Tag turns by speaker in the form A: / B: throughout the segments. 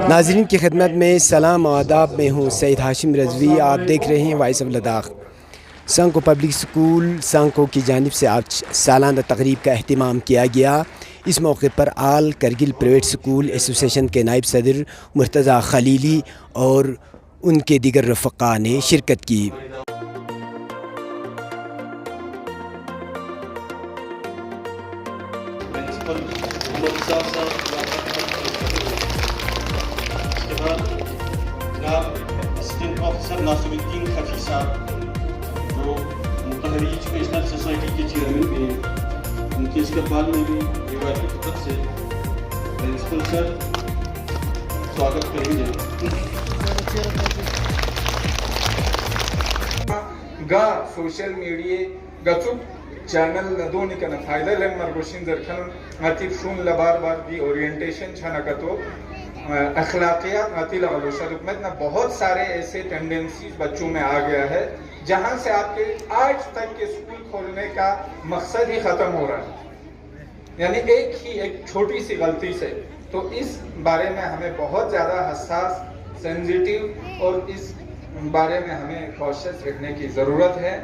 A: ناظرین کی خدمت میں سلام و آداب، میں ہوں سید ہاشم رضوی، آپ دیکھ رہے ہیں voice of Ladakh. Sanku public school Sanku کی جانب سے آج سالانہ تقریب کا اہتمام کیا گیا۔ اس موقع پر آل کرگل پرائیویٹ سکول ایسوسی ایشن کے نائب صدر مرتضیٰ خلیلی اور ان کے دیگر رفقا نے شرکت کی۔
B: جناب اسسٹنٹ پروفیسر ناصر الدین خفی صاحب جو متحری ایجوکیشنل سوسائٹی کے چیئرمین ہیں، ان کے استقبال میں بھی روایتی خدمت سے پرنسپل سر سواگت کریں گے۔
C: گا سوشل میڈیا گچوک چینل ندونی کنا فائدہ لن مرگوشین زرکن عطیف شون لبار بار دی اورینٹیشن چھانکتو اخلاقیات عطیل علوشہ حکمت نہ بہت سارے ایسے ٹینڈنسیز بچوں میں آ گیا ہے جہاں سے آپ کے آج تک کے اسکول کھولنے کا مقصد ہی ختم ہو رہا ہے، یعنی ایک چھوٹی سی غلطی سے۔ تو اس بارے میں ہمیں بہت زیادہ حساس، سینسیٹیو اور اس بارے میں ہمیں کوشش رکھنے کی ضرورت ہے۔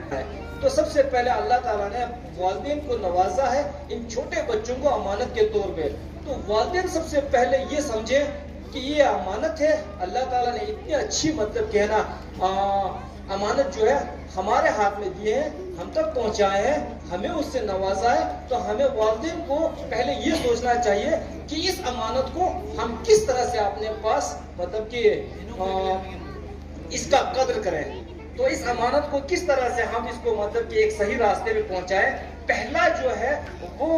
D: تو سب سے پہلے اللہ تعالیٰ نے والدین کو نوازا ہے ان چھوٹے بچوں کو امانت کے طور پہ، تو والدین سب سے پہلے یہ سمجھے کہ یہ امانت ہے۔ اللہ تعالیٰ نے اتنی اچھی کہنا امانت جو ہے ہمارے ہاتھ میں دیے ہیں، ہم تک پہنچائے ہیں، ہمیں اس سے نوازا ہے، تو ہمیں والدین کو پہلے یہ سوچنا چاہیے کہ اس امانت کو ہم کس طرح سے اپنے پاس کہ اس کا قدر کریں، تو اس امانت کو کس طرح سے ہم اس کو کہ ایک صحیح راستے میں پہنچائیں۔ پہلا جو ہے وہ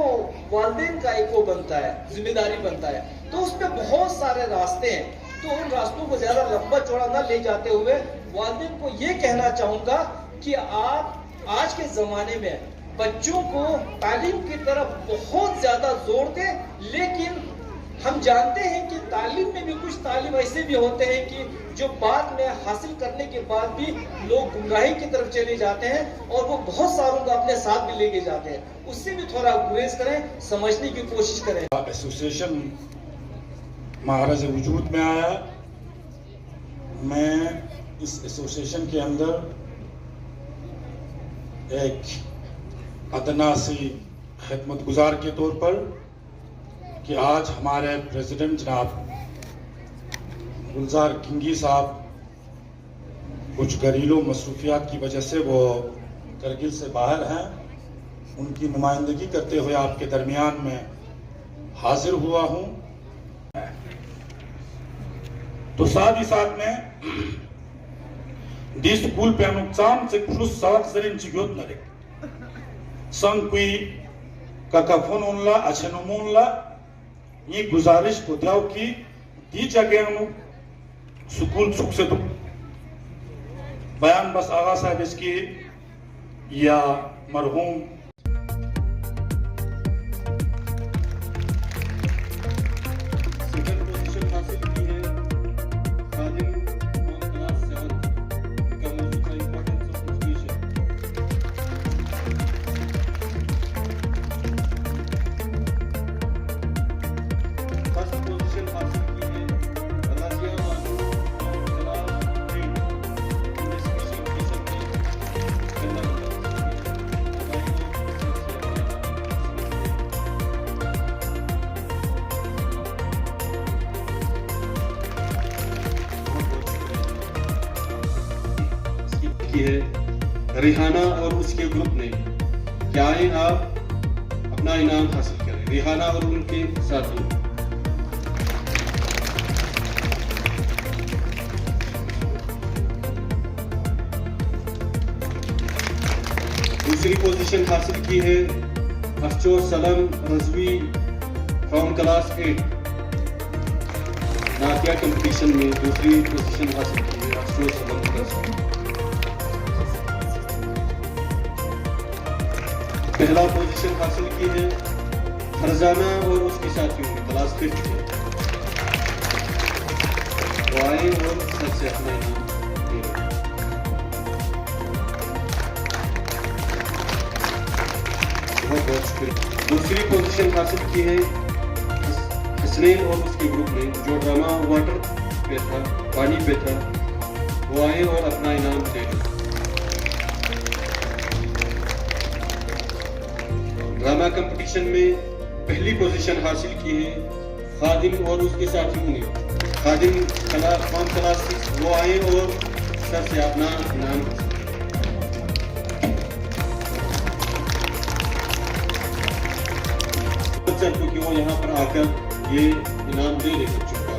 D: والدین کا ایک وہ بنتا ہے، ذمہ داری بنتا ہے۔ تو اس میں بہت سارے راستے ہیں، تو ان راستوں کو زیادہ لمبا چوڑا نہ لے جاتے ہوئے والدین کو یہ کہنا چاہوں گا کہ آپ آج کے زمانے میں بچوں کو تعلیم کی طرف بہت زیادہ زور دیں، لیکن ہم جانتے ہیں کہ تعلیم میں بھی کچھ تعلیم ایسے بھی ہوتے ہیں کہ جو بعد میں حاصل کرنے کے بعد بھی لوگ گمراہی کی طرف چلے جاتے ہیں اور وہ بہت ساروں کو اپنے ساتھ بھی لے کے جاتے ہیں۔ اس سے بھی تھوڑا گریز کریں، سمجھنے کی کوشش کریں۔
E: ایسوسی ایشن معرض وجود میں آیا، میں اس ایسوسی ایشن کے اندر ایک ادنا سی خدمت گزار کے طور پر کہ آج ہمارے پریزیڈنٹ جناب گلزار کنگی صاحب کچھ گھریلو مصروفیات کی وجہ سے وہ کرگل سے باہر ہیں، ان کی نمائندگی کرتے ہوئے آپ کے درمیان میں حاضر ہوا ہوں۔ تو ساتھ ہی ساتھ میں دی سکول پہ نقصان سے کچھ ساتھ زرین چیوت نہ رکھ سنگ کوئی ککفون انلا اچھنمون لا یہ گزارش کو دیاؤ کی دی جگہ انو سکول سکھ سے تو بیان بس آغا صاحب اس کی یا مرحوم
B: ہے ریحانہ اور اس کے گروپ نے، کیا آئیں آپ اپنا انعام حاصل کریں، ریحانہ اور ان کے ساتھی۔ دوسری پوزیشن حاصل کی ہے افچو سلم رضوی فرام کلاس 8 ناتیہ کمپٹیشن میں دوسری پوزیشن حاصل کی ہے افچو سلم کلاس 8۔ پہلا پوزیشن حاصل کی ہے فرزانہ اور اس کے ساتھیوں نے کلاس 5 سے، وہ آئے اور سب سے اپنا انعام دے رہے ہیں۔ بہت بہت شکریہ۔ دوسری پوزیشن حاصل کی ہے हसनैन और उसके ग्रुप ने जो ड्रामा वाटर पे था, पानी पे था, वो आए और अपना इनाम ले लें। ड्रामा कंपटीशन में पहली पोजीशन हासिल की है खादिम और उसके साथियों ने। खादिम फॉर्म क्लास 6 वो आए और सर से अपना इनाम सर क्योंकि वो यहाँ पर आकर ये इनाम दे रहे बच्चों का।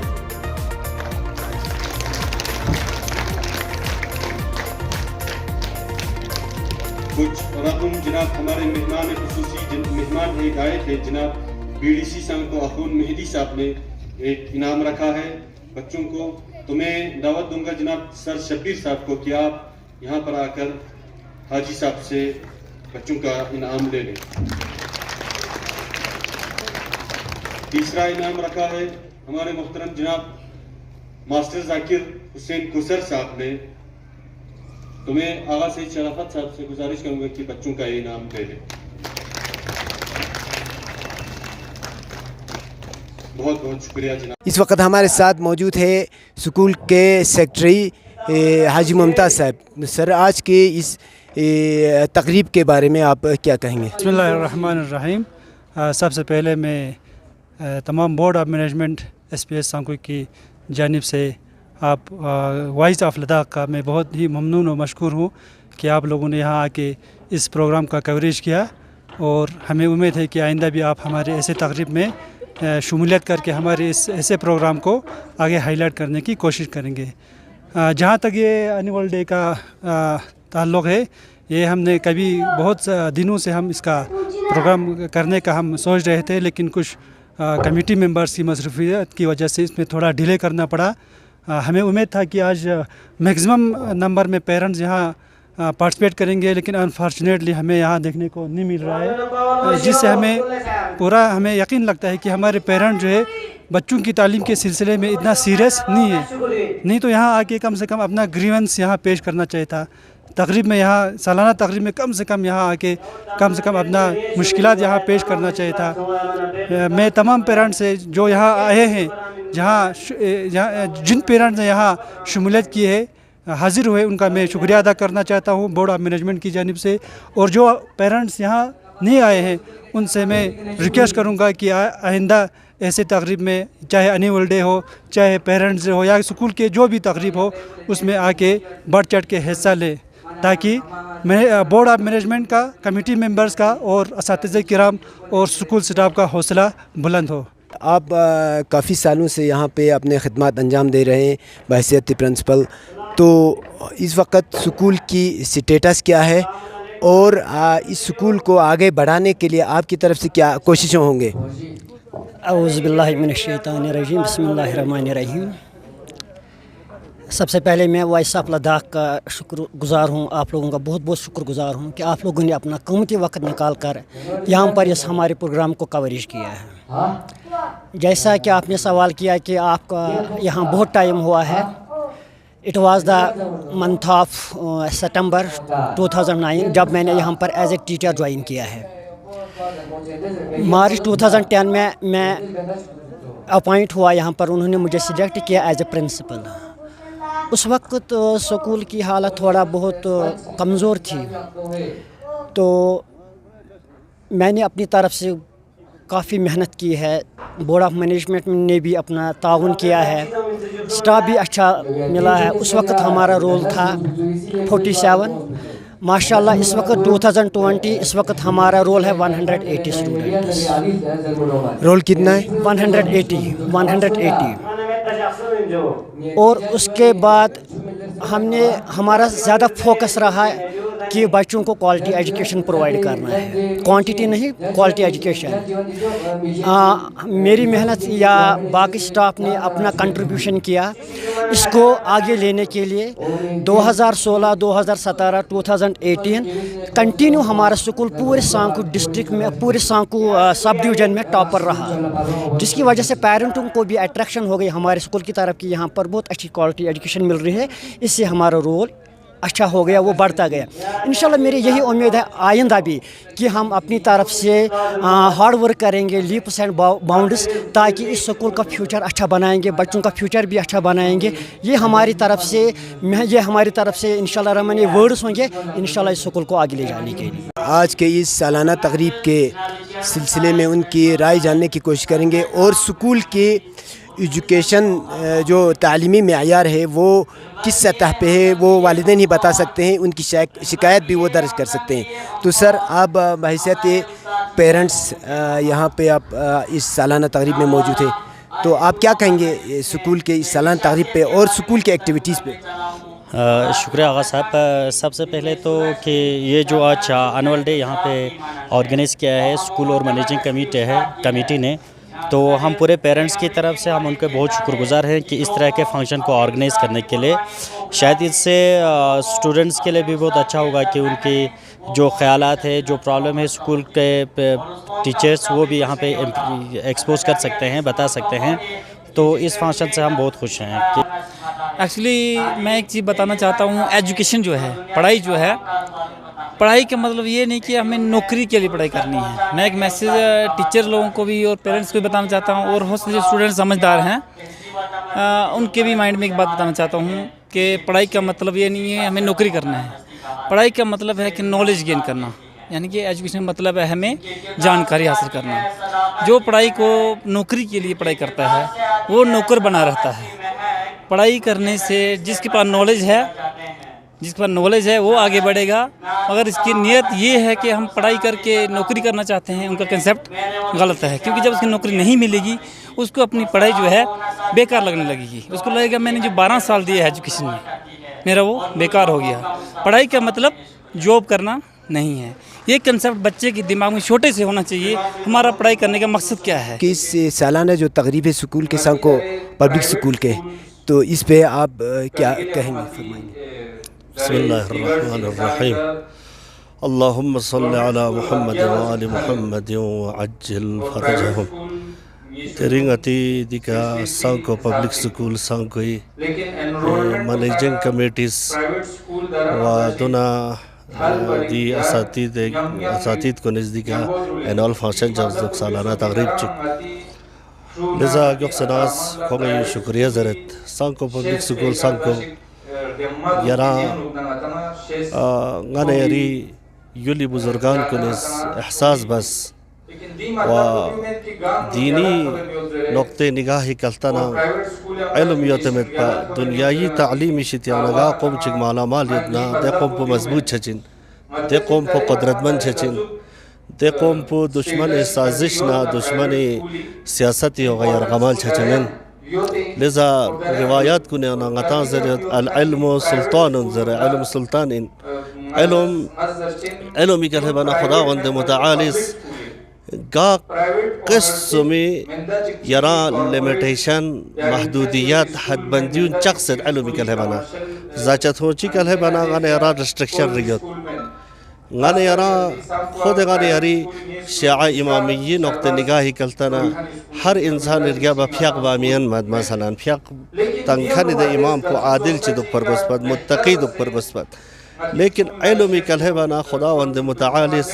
B: कुछ रकम जनाब हमारे मेहमान खुसूसी मेहमान एक आए थे, जनाब BDC संघ को अखून मेहदी साहब ने एक इनाम रखा है बच्चों को। तो मैं दावत दूंगा जनाब सर शब्बीर साहब को कि आप यहाँ पर आकर हाजी साहब से बच्चों का इनाम ले लें। तीसरा इनाम रखा है हमारे मोहतरम जनाब मास्टर जाकिर हुसैन कुसर साहब ने। तो मैं आगा सईद शराफत साहब से गुजारिश करूंगा कि बच्चों का ये इनाम दे दें। बहुत बहुत शुक्रिया जनाब।
A: इस वक्त हमारे साथ मौजूद है स्कूल के सेक्रेटरी हाजी मुमताज़ साहब। सर, आज के इस तकरीब के बारे में आप क्या कहेंगे?
F: बिस्मिल्लाहिर्रहमानिर्रहीम। सबसे पहले मैं तमाम बोर्ड ऑफ मैनेजमेंट SPS सांकुई की जानिब से आप वॉइस ऑफ लद्दाख का मैं बहुत ही ममनून और मशकूर हूँ कि आप लोगों ने यहाँ आके इस प्रोग्राम का कवरेज किया, और हमें उम्मीद है कि आइंदा भी आप हमारे ऐसे तकरीब में शमूलियत करके हमारे इस ऐसे प्रोग्राम को आगे हाईलाइट करने की कोशिश करेंगे। जहाँ तक ये एनुअल डे का ताल्लुक़ है, ये हमने कभी बहुत दिनों से हम इसका प्रोग्राम करने का हम सोच रहे थे, लेकिन कुछ कमेटी मेंबर्स की मसरूफियत की वजह से इसमें थोड़ा डिले करना पड़ा। हमें उम्मीद था कि आज मैक्सिमम नंबर में पेरेंट्स यहाँ पार्टिसिपेट करेंगे, लेकिन अनफॉर्चुनेटली हमें यहाँ देखने को नहीं मिल रहा है, जिससे हमें यकीन लगता है कि हमारे पेरेंट जो है बच्चों की तालीम के सिलसिले में इतना सीरियस नहीं है। नहीं तो यहाँ आके कम से कम अपना ग्रीवेंस यहाँ पेश करना चाहिए था। तकरीब में यहाँ सालाना तकरीब में कम से कम यहाँ आके कम से कम अपना मुश्किलात यहाँ पेश करना चाहिए था। मैं तमाम पेरेंट्स से जो यहाँ आए हैं, जिन पेरेंट्स ने यहाँ शमूलियत की है, हाज़िर हुए, उनका मैं शुक्रिया अदा करना चाहता हूँ बोर्ड ऑफ मैनेजमेंट की जानिब से। और जो पेरेंट्स यहाँ नहीं आए हैं, उनसे मैं रिक्वेस्ट करूँगा कि आइंदा ऐसे तकरीब में, चाहे एनुअल डे हो, चाहे पेरेंट्स डे हो, या स्कूल के जो भी तकरीब हो, उसमें आके बढ़ चढ़ के हिस्सा ले, ताकि बोर्ड ऑफ मैनेजमेंट का, कमेटी मेंबर्स का और असातिज़े किराम और स्कूल स्टाफ का हौसला बुलंद हो।
A: आप काफ़ी सालों से यहाँ पे अपने खिदमत अंजाम दे रहे हैं बहैसियत प्रिंसिपल। तो इस वक्त स्कूल की स्टेटस क्या है, और इस स्कूल को आगे बढ़ाने के लिए आपकी तरफ से क्या कोशिशें होंगे?
G: औज़ु बिल्लाहि मिनश शैतानिर रजीम, बिस्मिल्लाहिर्रहमानिर्रहीम। सबसे पहले मैं वॉइस ऑफ लद्दाख का शुक्रगुज़ार हूँ, आप लोगों का बहुत बहुत शुक्रगुज़ार हूँ कि आप लोगों ने अपना कीमती वक्त निकाल कर यहाँ पर इस हमारे प्रोग्राम को कवरेज किया है। जैसा कि आपने सवाल किया कि आपका यहाँ बहुत टाइम हुआ है, it was the month of September 2009 जब मैंने यहाँ पर एज ए टीचर ज्वाइन किया है। मार्च 2010 में मैं अपॉइंट हुआ यहाँ पर, उन्होंने मुझे सिलेक्ट किया एज ए प्रिंसिपल। उस वक्त स्कूल की हालत थोड़ा बहुत कमज़ोर थी, तो मैंने अपनी तरफ से काफ़ी मेहनत की है। बोर्ड ऑफ मैनेजमेंट ने भी अपना ताउन किया है, स्टाफ भी अच्छा मिला है। उस वक्त हमारा रोल था 47, माशाल्लाह इस वक्त 2020, इस वक्त हमारा रोल है 180 स्टूडेंट्स।
A: रोल कितना है?
G: 180। और उसके बाद हमारा ज़्यादा फोकस रहा है कि बच्चों को क्वालिटी एजुकेशन प्रोवाइड करना है, क्वांटिटी नहीं, क्वालिटी एजुकेशन। मेरी मेहनत या बाकी स्टाफ ने अपना कंट्रीब्यूशन किया इसको आगे लेने के लिए। 2016, 2017, 2018 कंटिन्यू हमारा स्कूल पूरे सांकू डिस्ट्रिक्ट में, पूरे सांकू सब डिवीज़न में टॉपर रहा, जिसकी वजह से पेरेंटों को भी अट्रैक्शन हो गई हमारे स्कूल की तरफ कि यहाँ पर बहुत अच्छी क्वालिटी एजुकेशन मिल रही है। इससे हमारा रोल अच्छा हो गया, वो बढ़ता गया। इंशाल्लाह मेरी यही उम्मीद है आइंदा भी कि हम अपनी तरफ से हार्ड वर्क करेंगे, लीप्स एंड बाउंड्स, ताकि इस स्कूल का फ्यूचर अच्छा बनाएंगे, बच्चों का फ्यूचर भी अच्छा बनाएंगे। ये हमारी तरफ से इंशाल्लाह रहमान ये वर्ड्स होंगे इंशाल्लाह इस स्कूल को आगे ले जाने के लिए।
A: आज के इस सालाना तकरीब के सिलसिले में उनकी राय जानने की कोशिश करेंगे और स्कूल के एजुकेशन जो तालीमी मेयार है वो किस सतह पे है वो वालिदैन ही बता सकते हैं, उनकी शिकायत भी वो दर्ज कर सकते हैं। तो सर आप बहैसियत पेरेंट्स यहाँ पे आप इस सालाना तकरीब में मौजूद थे, तो आप क्या कहेंगे स्कूल के इस सालाना तकरीब पे और स्कूल के एक्टिविटीज़ पे?
H: शुक्रिया आगा साहब। सबसे पहले तो कि ये जो आज एनुअल डे यहाँ पे ऑर्गेनाइज़ किया है स्कूल और मैनेजिंग कमेटी ने, तो हम पूरे पेरेंट्स की तरफ से हम उनके बहुत शुक्रगुजार हैं कि इस तरह के फंक्शन को ऑर्गेनाइज़ करने के लिए। शायद इससे स्टूडेंट्स के लिए भी बहुत अच्छा होगा कि उनकी जो ख़यालात है, जो प्रॉब्लम है स्कूल के टीचर्स, वो भी यहाँ पे एक्सपोज कर सकते हैं, बता सकते हैं। तो इस फंक्शन से हम बहुत खुश हैं कि
I: एक्चुअली मैं एक चीज़ बताना चाहता हूँ, एजुकेशन जो है, पढ़ाई जो है, पढ़ाई का मतलब ये नहीं कि हमें नौकरी के लिए पढ़ाई करनी है। मैं एक मैसेज टीचर लोगों को भी और पेरेंट्स को भी बताना चाहता हूँ, और बहुत से जो स्टूडेंट समझदार हैं उनके भी माइंड में एक बात बताना चाहता हूँ कि पढ़ाई का मतलब ये नहीं है हमें नौकरी करना है। पढ़ाई का मतलब है कि नॉलेज गेन करना, यानी कि एजुकेशन मतलब है हमें जानकारी हासिल करना। जो पढ़ाई को नौकरी के लिए पढ़ाई करता है वो नौकर बना रहता है। पढ़ाई करने से जिसके पास नॉलेज है वो आगे बढ़ेगा। अगर इसकी नीयत ये है कि हम पढ़ाई करके नौकरी करना चाहते हैं, उनका कंसेप्ट गलत है, क्योंकि जब उसकी नौकरी नहीं मिलेगी उसको अपनी पढ़ाई जो है बेकार लगने लगेगी। उसको लगेगा मैंने जो 12 साल दिए एजुकेशन में मेरा वो बेकार हो गया। पढ़ाई का मतलब जॉब करना नहीं है। ये कंसेप्ट बच्चे के दिमाग में छोटे से होना चाहिए, हमारा पढ़ाई करने का मकसद क्या है।
A: कि इस सालाना जो तकरीब है स्कूल के संको पब्लिक स्कूल के, तो इस पे आप क्या कहेंगे, फरमाएंगे?
J: बिस्मिल्लाहिर्रहमानिर्रहीम। अल्लाहुम्मा सल्लि अला मुहम्मद व आलि मुहम्मद व अज्जिल फरजहुम। तेरिंगती दिका सांको पब्लिक स्कूल सांकोई मैनेजिंग कमेटीज व दोना दी असातिद को नज़दीका एनुअल फंक्शन जब सालाना तकरीब चुक लिजा गुक्सनास खोंगे शुक्रिया ज़रत सांको पब्लिक स्कूल सांको यारा गाने यारी युली बुजुर्गान को एहसास बस व दीनी नुक्ते निगाही कल्तना इल्म योतमत पा दुनियाई तालीमी शितियानगा कौम चिक माला माल यदना दे कौम पो मजबूत छचिन, दे कौम पो क़ुदरतमंद छचिन, दे कौम पो दुश्मन साजिश ना दुश्मन सियासती हो गया गमाल छचनन। लिजा रिवायात को ने नगता ज़रियत अल-इल्म सुल्तान ज़र इल्म सुल्तान इल्म इकल बना खुदावंद मुतआलिस गा किस्म यरा लिमिटेशन महदूदियत हदबंदियों चक्सर इल्म इकल बना ज़ाचत हो चिकल है बना गाने यरा रिस्ट्रिक्शन रियत गाने यरा खुद गाने यारी शिया इमामी नुक्ते निगाही कल्तना हर इंसान इर्गा बफ्याक बामियन मद मसलन फ्याक तंखन दे इमाम को आदिल च दुख पर बसपत मुत्तकी दुख पर बसपत, लेकिन इल्म इकल है बना खुदावंद मुतआलिस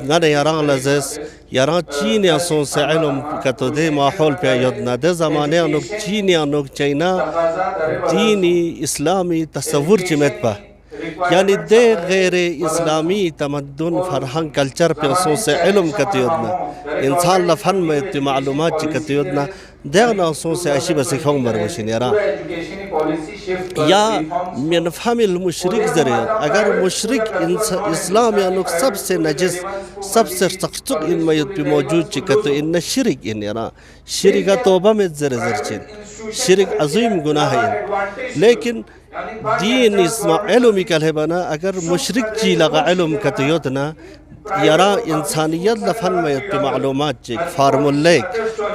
J: गाने यारा लज़स यारा चीन यासों से इल्म कतो दे माहौल पे यदना दे ज़माने अनुक चीन अनुक चाइना दीनी इस्लामी तस्वुर चिमत पा, यानी दे गैर इस्लामी तमद्दुन फरहंग कल्चर पे असों से इल्म कतो यदना इंसान लफन में इतनी मालूमात चिकतो यदना देना असों से ऐसी बस खोंग मरवशिन यारा या min famil मुशरिक ज़रिए अगर मुशरिक इस्लाम यानुक सबसे नजिस सबसे सख्त इन मयत पे मौजूद चिकतो इन शिरिक इन यारा शिरिका तौबा में ज़रचिन शिरिक अज़ीम गुनाह है, लेकिन दीन इस्मा इल्म इकल है बना अगर मुशरिक ची लगा इल्म कतो यदना यारा इंसानियत लफन में पे मालूमात चिक फार्मूलेक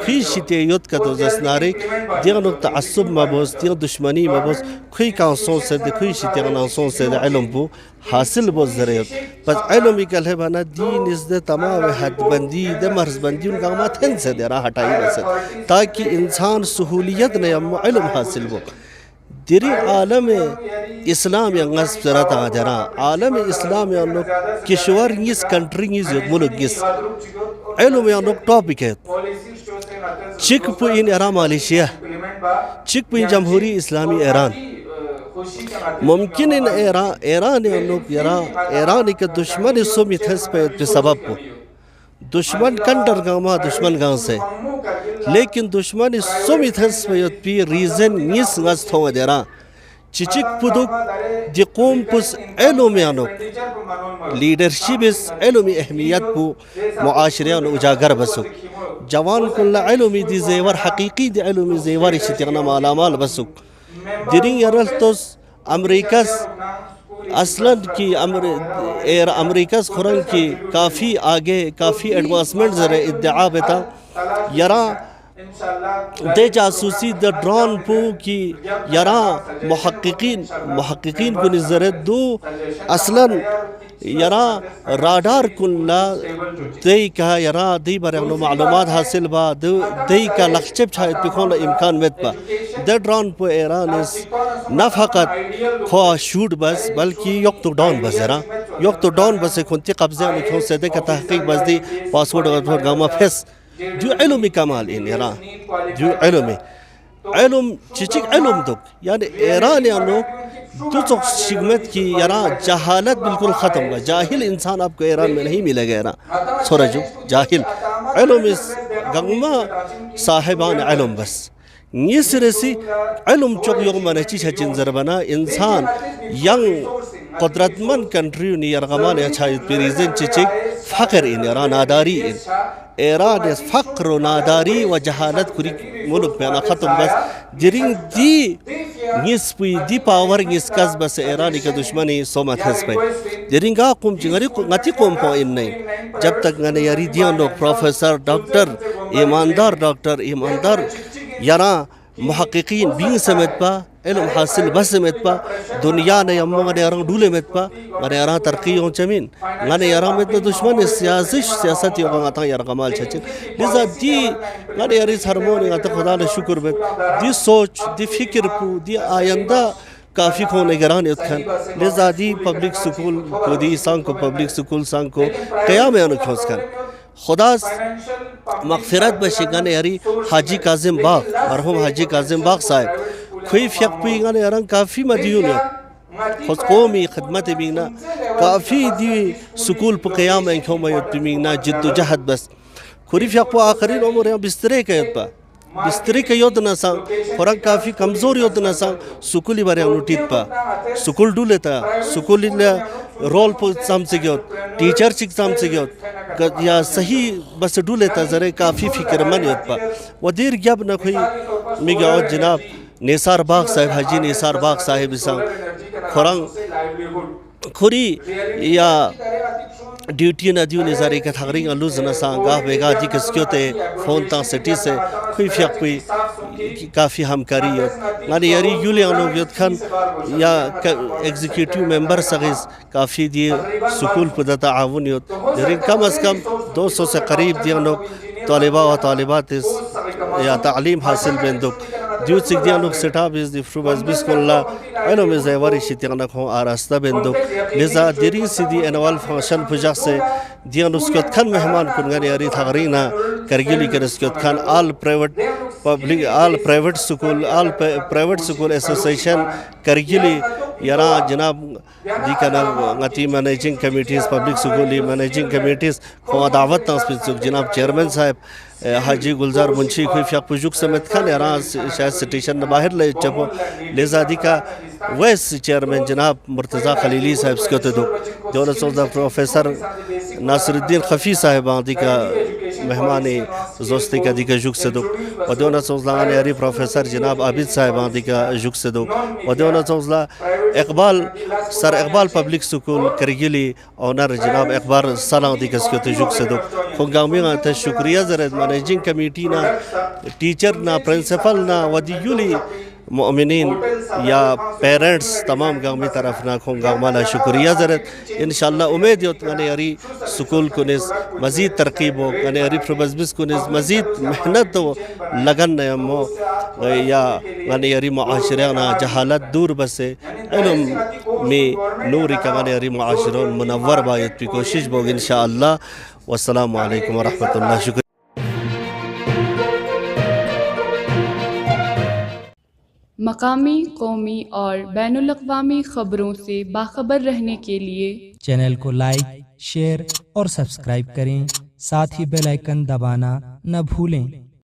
J: खी शिते युद्ध का तो जस्नारिक दिया नुक तअस्सुब मबोस दिया दुश्मनी मबोस खी कांसों से खी शिते कांसों से इल्म बो हासिल बो ज़रियत बस इल्म इकल है बना दीन इस दे तमाम हदबंदी दे मर्ज़बंदी उनका मात हिंद से देरा हटाई बस ताकि इंसान सहूलियत ने इल्म हासिल बो دری عالم اسلام ینگس سرتا جرا عالم اسلام یانو کشور نیس کنٹری نیس یوت ملک نیس علم یانو ٹاپک ہے چک پوین ایران مالیشیا چک پوین جمہوری اسلامی ایران ممکن ان ایران یانو ایران کے دشمن سومیت ہس پہ سبب کو دشمن کنڈر گاما دشمن گاؤں سے لیکن دشمن سومیت ہس پہ ریزن نیس غز تھو دیرا چچک پدوک دی قوم پس علم یانوک لیڈرشپ اس علمی اہمیت پو معاشریان اجاگر بسک جوان کل علمی دی زیور حقیقی دی علمی زیور اشتیانا مالامال بسک درین یرلتوس امریکاس اصلاً کی امریکاس خورن کی کافی آگے کافی ایڈوانسمنٹ ذرا ادعا بتا یرا دے جاسوسی دا ڈرون پو کی یرا محققین کو نظرت دو اصلاً یرا رادار کن دی کا یرا دی برانو معلومات حاصل با دی کا لخچب چھایت پکھون امکان مت با دا ڈرون پو ایران اس نہ فقط خواہ شوٹ بس بلکہ یک تو ڈاؤن بس یرا یک تو ڈاؤن بس کھنتی قبضے میں کھون سے دے کا تحقیق بس دی پاسورڈ اور گاما فیس جو علمی کمال ان ایران جو علم چچک علم دک یعنی ایران یانو تو چک شگمت کی یرا جہالت بالکل ختم گا جاہل انسان آپ کو ایران میں نہیں ملے گا یرا سورجو جاہل علم اس گنگما صاحبان علم بس یہ سرسی علم چک یوم منچی چھچن زربنا انسان ینگ قدرت من کنٹریو نی یرغمان اچھایت پیریزن چچک فقر ان ایران ناداری ان ایران اس فقر و ناداری و جہالت کری ملک میں ختم بس جرین دی نیس پوی دی پاور نیس کس بس ایرانی کا دشمنی سومت ہس پہ جرین گا قوم چنگری غتی قوم پا ان نہیں جب تک گنے یاری دیان لوگ پروفیسر ڈاکٹر ایماندار یرا محققین بین سمیت پا علم حاصل بس سمیت پا دنیا نے یمو گنے یران ڈولے میت پا گنے یران ترقی ہوں چمین گنے یران میت دشمن سیاست یوگا گاتا یرغمال چھچن لذا دی گنے یریس ہرمونی گاتا خدا نے شکر بیت دی سوچ دی فکر پو دی آئندہ کافی کو نگران اتکھن لذا دی پبلک سکول کو دی سانگ کو پبلک سکول سانگ کو قیام انو کھوز کن خدا مغفرت بشیگان یاری حاجی کاظم باغ مرحوم حاجی کاظم باغ صاحب کوئی فیق پیگان یاران کافی مدیون ہے خود قومی خدمت بینا کافی دی سکول پا قیام انکھوں میت بینا جد و جہد بس کوری فیق پا آخرین عمر یہاں بسترے کا یت پا بستری کا یود نسا خوراک کافی کمزور یود نسا سکولی بارے ہم لوٹیت پا سکول ڈو لیتا سکولی رول پو سام سے گیوت ٹیچر چک سام سے گیوت یا صحیح بس ڈو لیتا ذرے کافی فکر من یود پا و دیر گیاب نہ کوئی میگا اور جناب نیسار باغ صاحب حاجی نیسار باغ صاحب اسا خورنگ خوری یا ڈیوٹی ندیو نظاری کا تھاگرین اللوز نسا گاہ بیگا دی کسکیوتے فون تا سٹی سے کوئی فیق کوئی کافی ہمکاری یوت یعنی یاری یولی آنو گیوت کھن یا ایگزیکیوٹیو ممبر سغیز کافی دی سکول پدا تعاون یوت لیکن کم از کم 200 سے قریب دی آنو طالبہ و طالبات یا تعلیم حاصل بندک دیو سک دی آنو سٹاپ از دی فروباز بسکو اللہ علم زیواری شتیانک ہوں آراستہ بندک لذا دیرین سی دی انوال فانشن پجاق سے دی آنو سکیوت کھن مہمان کنگانی یاری تھاگرینا کرگیلی کر سکیوت کھن آل پرائیویٹ سکول ایسوسیشن کرگیلی یرا جناب دی کنا غتی مینیجنگ کمیٹیز پبلک سکولی مینیجنگ کمیٹیز خواہ دعوت تنسپید سک جناب چیئرمین صاحب حاجی گلزار منشی کوئی فیق پجوک سمیت کھن یرا شاید سٹیشن باہر لے چپو لیزا دی کا ویس چیئرمین جناب مرتضی خلیلی صاحب سکیوتے دو دولت سوزہ پروفیسر ناصر الدین خفی صاحب دی کا مہمانی زوستی کا دی کا جھک سے دو و دولت سوزہ یاری پروفیسر جناب عابد صاحب دی کا جھک سے دو و دولت سوزہ سر اقبال پبلک سکول کرگیلی اونر جناب اقبال سالان دی کا سکیوتے جھک سے دو خونگامی غانتا شکریہ زرد مینیجنگ کمیٹی نا ٹیچر نا پرنسپل نا و دیولی مؤمنین یا پیرنٹس تمام گامی طرف ناکھوں گا مالا شکریہ زرت انشاءاللہ امید یوت گانے اری سکول کنز مزید ترقیب ہو گانے اری پروبزبس کنز مزید محنت ہو لگن نیمو یا گانے اری معاشرہ جہالت دور بسے علم میں نوری کا گانے اری معاشرون منور باید پی کوشش بوگ انشاءاللہ. والسلام علیکم ورحمۃ اللہ. شکریہ.
K: مقامی، قومی اور بین الاقوامی خبروں سے باخبر رہنے کے لیے
L: چینل کو لائک، شیئر اور سبسکرائب کریں، ساتھ ہی بیل آئیکن دبانا نہ بھولیں.